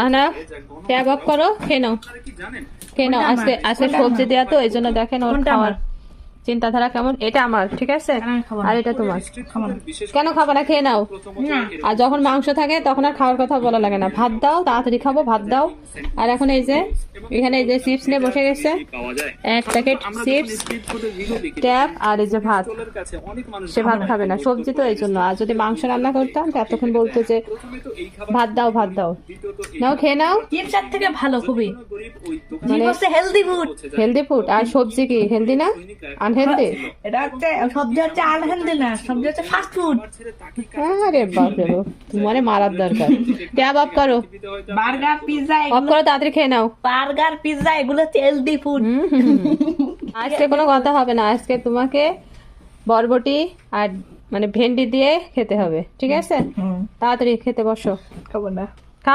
আনা tab of করো, খেয়ে নাও খেয়ে নাও। আজকে আজকে সবজি দেওয়া তো এই জন্য দেখেন ওর খাওয়ার চিন্তাধারা কেমন। এটা আমার, ঠিক আছে, আর এটা তোমার। কেন খাবো না? খেয়ে নাও। আর যখন মাংস থাকে তখন আর খাওয়ার কথা বলা লাগে না। ভাত দাও, তাড়াতাড়ি খাবো, ভাত দাও। আর এখন এই যে এখানে এই যে চিপস নিয়ে বসে গেছে, এক প্যাকেট চিপস, ট্যাব, আর এই যে ভাত। সে ভাত খাবে না, সবজি তো এই জন্য। আর যদি মাংস রান্না করতাম এতক্ষণ বলতো যে ভাত দাও ভাত দাও। নাও খেয়ে নাও। চিপসের থেকে ভালো খুবই, মানে হেলদি ফুড। Healthy food. আর সবজি কি হেলদি না? আনহেলদি? এটা হচ্ছে সবজি, হচ্ছে আনহেলদি না, সবজি হচ্ছে ফাস্ট ফুড। আরে বাপরে বাপ, তোমারে মারার দরকার। ট্যাব অফ করো, বার্গার পিৎজা, অফ করো, তাড়াতাড়ি খেয়ে নাও। বার্গার পিৎজা এগুলো হচ্ছে হেলদি ফুড। আজকে কোনো কথা হবে না, আজকে তোমাকে বরবটি আর মানে ভেন্ডি দিয়ে খেতে হবে, ঠিক আছে? তাড়াতাড়ি খেতে বসো। খাবো না।